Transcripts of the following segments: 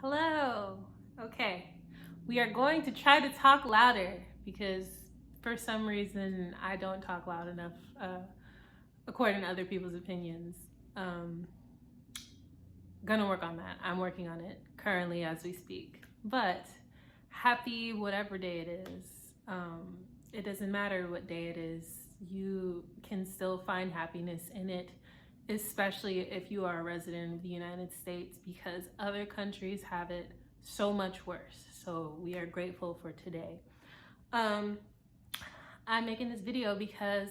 Hello. Okay. We are going to try to talk louder because for some reason I don't talk loud enough, according to other people's opinions. Um, gonna work on that. I'm working on it currently as we speak. But happy whatever day it is. It doesn't matter what day it is. You can still find happiness in it, especially if you are a resident of the United States, because other countries have it so much worse. So we are grateful for today. Um, I'm making this video because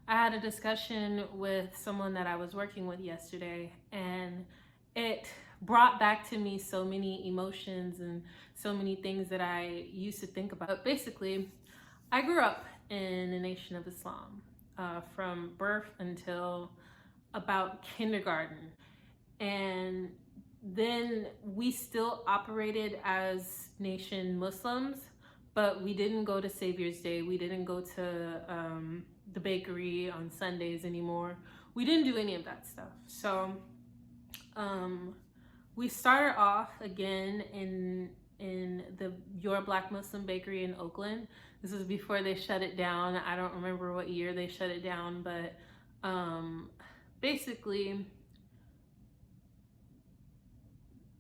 I had a discussion with someone that I was working with yesterday, and it brought back to me so many emotions and so many things that I used to think about. But basically, I grew up in the Nation of Islam from birth until about kindergarten. And then we still operated as nation Muslims, but we didn't go to Savior's Day. We didn't go to the bakery on Sundays anymore. We didn't do any of that stuff. So we started off again in the Your Black Muslim Bakery in Oakland. This was before they shut it down. I don't remember what year they shut it down, but basically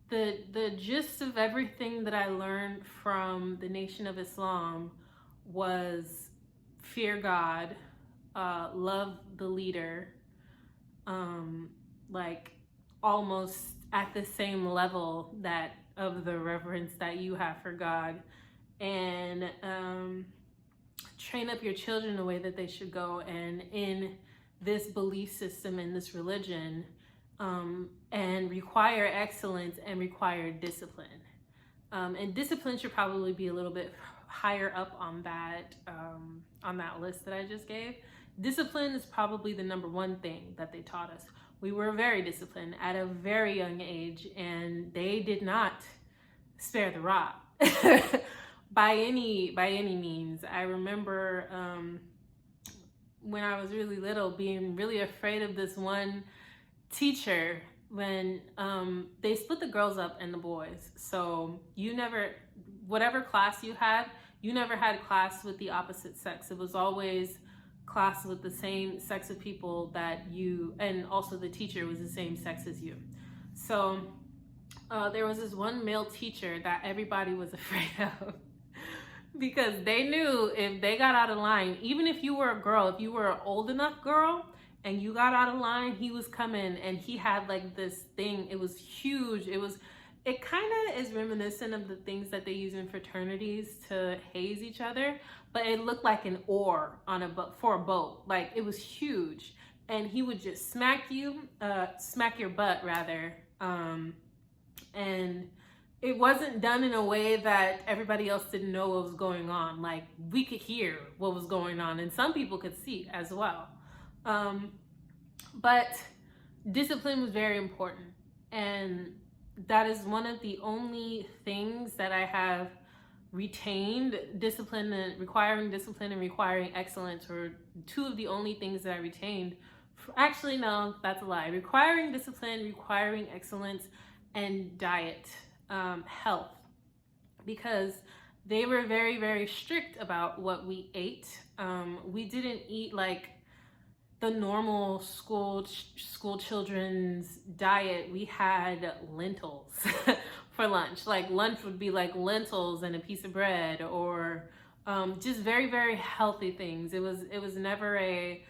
the gist of everything that I learned from the Nation of Islam was fear God, love the leader, like almost at the same level that of the reverence that you have for God, and train up your children the way that they should go, and in this belief system, in this religion, and require excellence and require discipline. And discipline should probably be a little bit higher up on that list that I just gave. Discipline is probably the number one thing that they taught us. We were very disciplined at a very young age, and they did not spare the rod by any means. I remember when I was really little being really afraid of this one teacher when they split the girls up and the boys. So whatever class you never had class with the opposite sex. It was always class with the same sex of people that you, and also the teacher was the same sex as you. So there was this one male teacher that everybody was afraid of because they knew if they got out of line, even if you were a girl, if you were an old enough girl and you got out of line, he was coming, and he had like this thing. It was huge. It kind of is reminiscent of the things that they use in fraternities to haze each other, but it looked like an oar on for a boat. Like, it was huge, and he would just smack your butt rather, and it wasn't done in a way that everybody else didn't know what was going on. Like, we could hear what was going on, and some people could see as well. But discipline was very important, and that is one of the only things that I have retained. Discipline and requiring excellence were two of the only things that I retained. Actually, no, that's a lie. Requiring discipline, requiring excellence, and diet, health, because they were very, very strict about what we ate. We didn't eat like the normal school children's diet. We had lentils for lunch. Like, lunch would be like lentils and a piece of bread, or just very, very healthy things. It was never a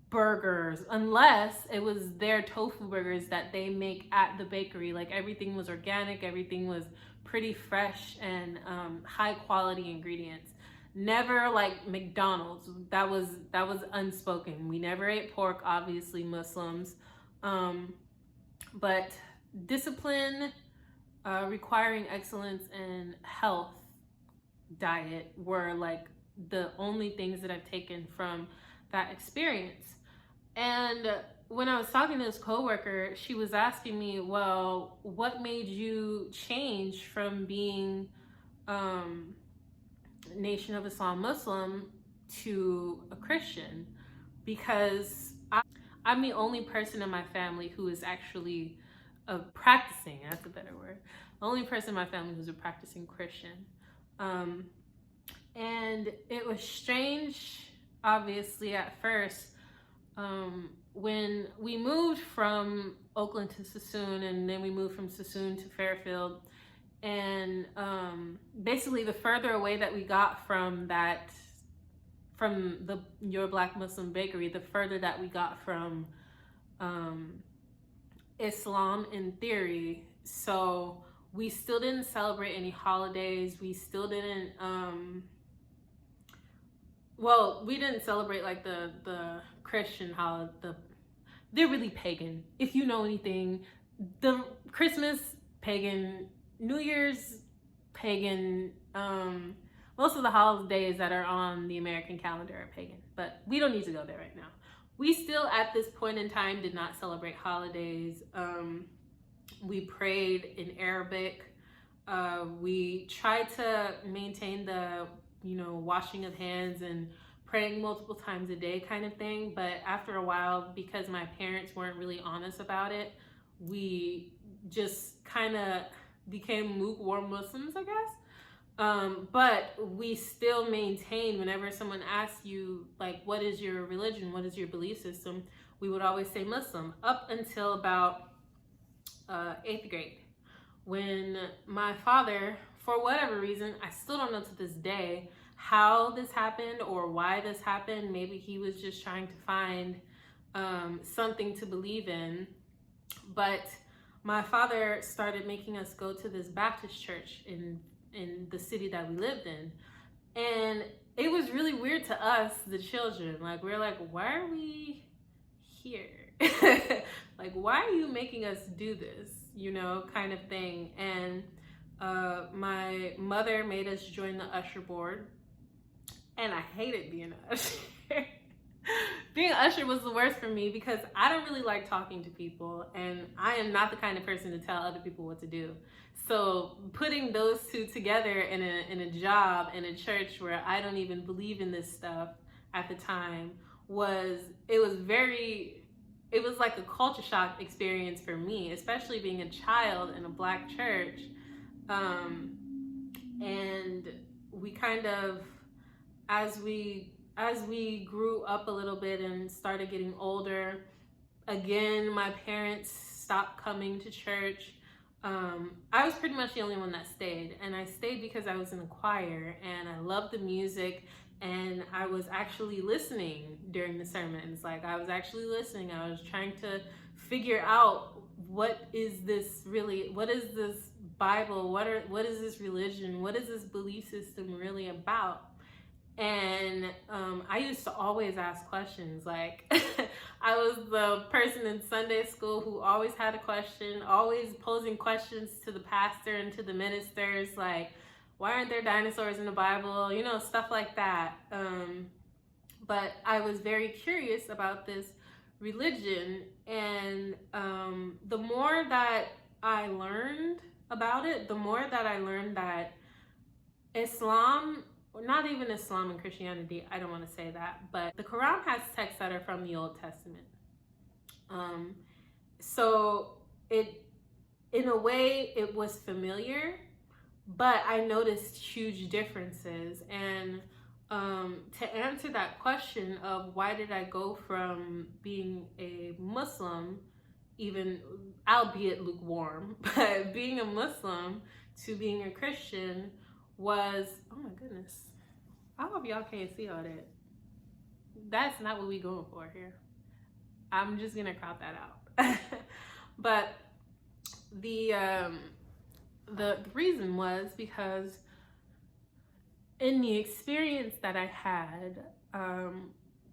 burgers, unless it was their tofu burgers that they make at the bakery. Like, everything was organic, everything was pretty fresh, and high quality ingredients. Never like McDonald's. That was unspoken. We never ate pork, obviously Muslims. But discipline, requiring excellence, and health, diet were like the only things that I've taken from that experience. And when I was talking to this coworker, she was asking me, well, what made you change from being Nation of Islam Muslim to a Christian? Because I'm the only person in my family who is actually practicing, that's a better word. The only person in my family who's a practicing Christian. And it was strange, obviously, at first, when we moved from Oakland to Suisun, and then we moved from Suisun to Fairfield. And basically, the further away that we got from the Your Black Muslim Bakery, the further that we got from Islam in theory. So we still didn't celebrate any holidays. We still didn't, we didn't celebrate like the Christian holiday. They're really pagan. If you know anything, the Christmas, pagan, New Year's, pagan, most of the holidays that are on the American calendar are pagan, but we don't need to go there right now. We still, at this point in time, did not celebrate holidays. We prayed in Arabic. We tried to maintain the, washing of hands and praying multiple times a day kind of thing. But after a while, because my parents weren't really honest about it, we just kind of became lukewarm Muslims, I guess. But we still maintain, whenever someone asks you, like, what is your religion? What is your belief system? We would always say Muslim, up until about 8th grade, when my father, for whatever reason, I still don't know to this day how this happened or why this happened. Maybe he was just trying to find something to believe in. But my father started making us go to this Baptist church in the city that we lived in. And it was really weird to us, the children. Like, we're like, why are we here? Like, why are you making us do this? Kind of thing. And my mother made us join the usher board. And I hated being an usher. Being an usher was the worst for me because I don't really like talking to people, and I am not the kind of person to tell other people what to do. So putting those two together in a job in a church where I don't even believe in this stuff at the time was like a culture shock experience for me, especially being a child in a Black church. And we kind of, as we grew up a little bit and started getting older, again, my parents stopped coming to church. I was pretty much the only one that stayed, and I stayed because I was in a choir and I loved the music, and I was actually listening during the sermons. Like, I was actually listening. I was trying to figure out, what is this really? What is this Bible? What is this religion? What is this belief system really about? And I used to always ask questions. Like, I was the person in Sunday school who always had a question, always posing questions to the pastor and to the ministers, like, why aren't there dinosaurs in the Bible? Stuff like that. But I was very curious about this religion, and the more that I learned about it, the more that I learned that Islam, not even Islam and Christianity, I don't want to say that, but the Quran has texts that are from the Old Testament. So in a way, it was familiar, but I noticed huge differences. And to answer that question of why did I go from being a Muslim, even albeit lukewarm, but being a Muslim to being a Christian, was, oh my goodness, I hope y'all can't see all that. That's not what we going for here. I'm just gonna crop that out. But the reason was because in the experience that I had,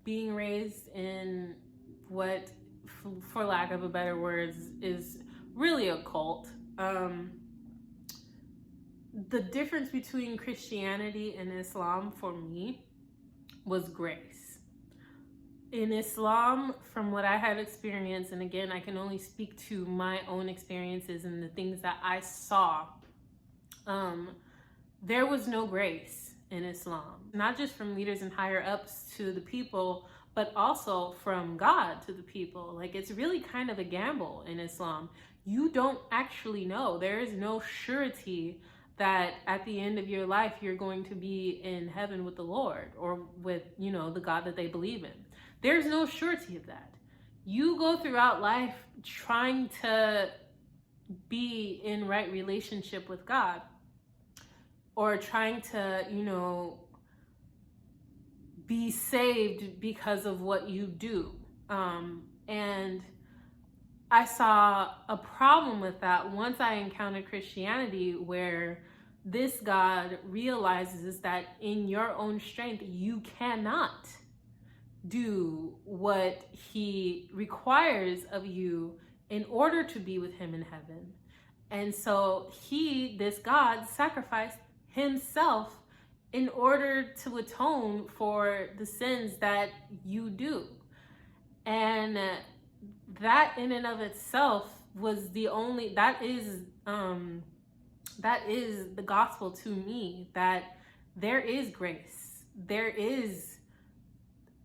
being raised in what, for lack of a better words, is really a cult. The difference between Christianity and Islam for me was grace. In Islam, from what I had experienced, and again, I can only speak to my own experiences and the things that I saw, there was no grace in Islam. Not just from leaders and higher ups to the people, but also from God to the people. Like, it's really kind of a gamble in Islam. you don't actually know. There is no surety that at the end of your life you're going to be in heaven with the Lord or with, the God that they believe in. There's no surety of that. You go throughout life trying to be in right relationship with God, or trying to, be saved because of what you do. And I saw a problem with that once I encountered Christianity, where this God realizes that in your own strength, you cannot do what he requires of you in order to be with him in heaven. And so this God, sacrificed himself in order to atone for the sins that you do. And that in and of itself was that is the gospel to me, that there is grace. There is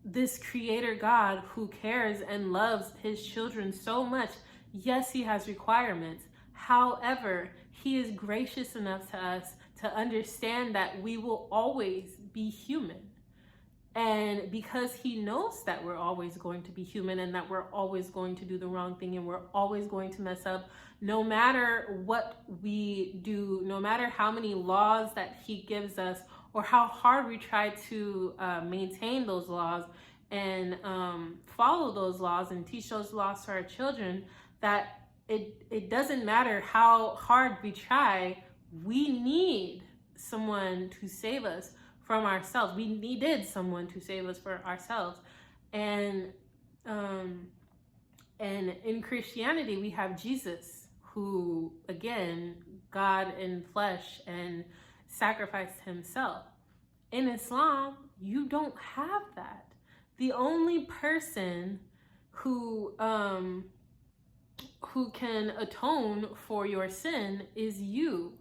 this creator God who cares and loves his children so much. Yes, he has requirements. However, he is gracious enough to us to understand that we will always be human. And because he knows that we're always going to be human and that we're always going to do the wrong thing and we're always going to mess up, no matter what we do, no matter how many laws that he gives us or how hard we try to maintain those laws and follow those laws and teach those laws to our children, that it doesn't matter how hard we try, we need someone to save us from ourselves. We needed someone to save us for ourselves. And in Christianity, we have Jesus, who, again, God in flesh, and sacrificed himself. In Islam, you don't have that. The only person who can atone for your sin is you.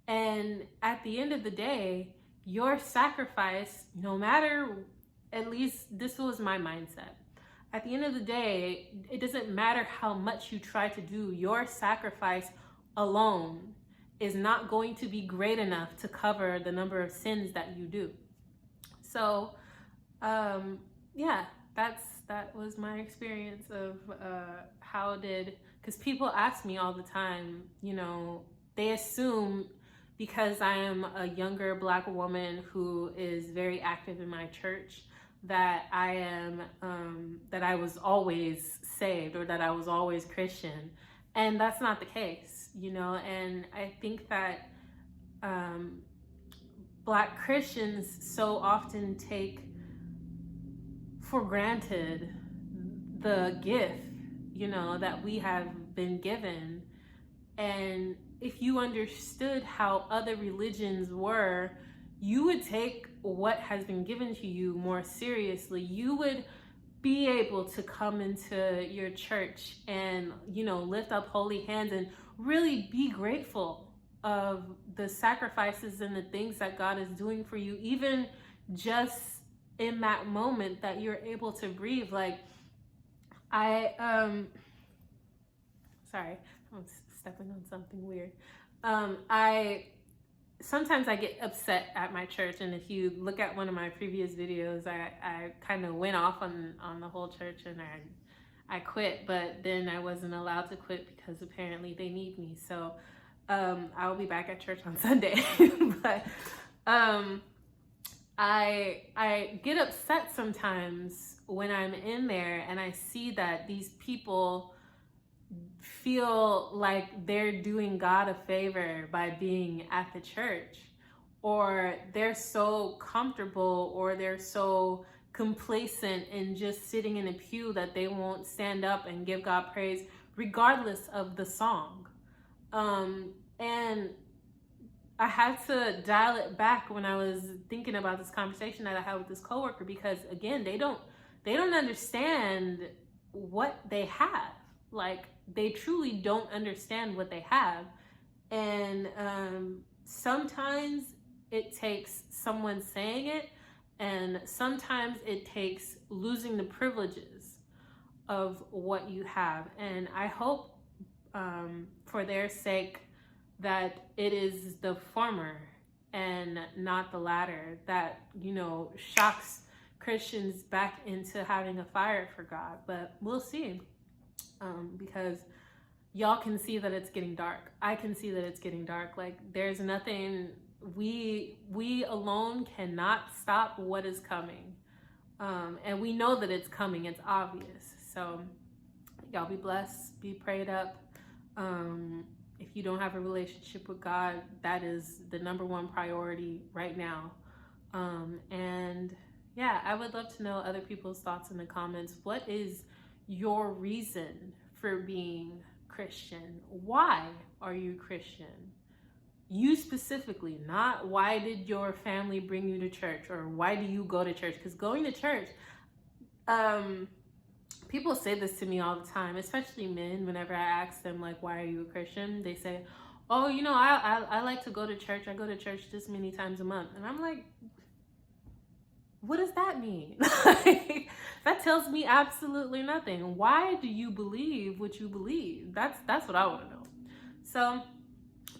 And at the end of the day, your sacrifice, no matter, at least this was my mindset, at the end of the day, it doesn't matter how much you try to do, your sacrifice alone is not going to be great enough to cover the number of sins that you do. So, that was my experience of because people ask me all the time, they assume because I am a younger Black woman who is very active in my church, that that I was always saved or that I was always Christian. And that's not the case, and I think that Black Christians so often take for granted the gift, that we have been given. And if you understood how other religions were, you would take what has been given to you more seriously. You would be able to come into your church and, lift up holy hands and really be grateful of the sacrifices and the things that God is doing for you, even just in that moment that you're able to breathe. Like, sorry, I'm stepping on something weird. Sometimes I get upset at my church, and if you look at one of my previous videos, I kind of went off on the whole church, and I quit, but then I wasn't allowed to quit because apparently they need me. So I will be back at church on Sunday. But I get upset sometimes when I'm in there and I see that these people feel like they're doing God a favor by being at the church, or they're so comfortable, or they're so complacent in just sitting in a pew that they won't stand up and give God praise regardless of the song. And I had to dial it back when I was thinking about this conversation that I had with this coworker, because again, they don't understand what they have. Like, they truly don't understand what they have. And sometimes it takes someone saying it, and sometimes it takes losing the privileges of what you have. And I hope for their sake, that it is the former and not the latter that, you know, shocks Christians back into having a fire for God. But we'll see, because y'all can see that it's getting dark. I can see that it's getting dark. Like, there's nothing, we alone cannot stop what is coming. And we know that it's coming, it's obvious. So y'all be blessed, be prayed up. If you don't have a relationship with God, that is the number one priority right now. And yeah, I would love to know other people's thoughts in the comments. What is your reason for being Christian? Why are you Christian? You specifically, not why did your family bring you to church, or why do you go to church? Because going to church, people say this to me all the time, especially men. Whenever I ask them, like, why are you a Christian? They say, oh, you know, I like to go to church. I go to church this many times a month. And I'm like, what does that mean? That tells me absolutely nothing. Why do you believe what you believe? That's what I want to know. So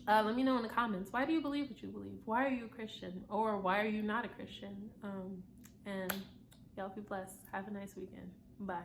let me know in the comments, why do you believe what you believe? Why are you a Christian? Or why are you not a Christian? And y'all be blessed. Have a nice weekend. Bye.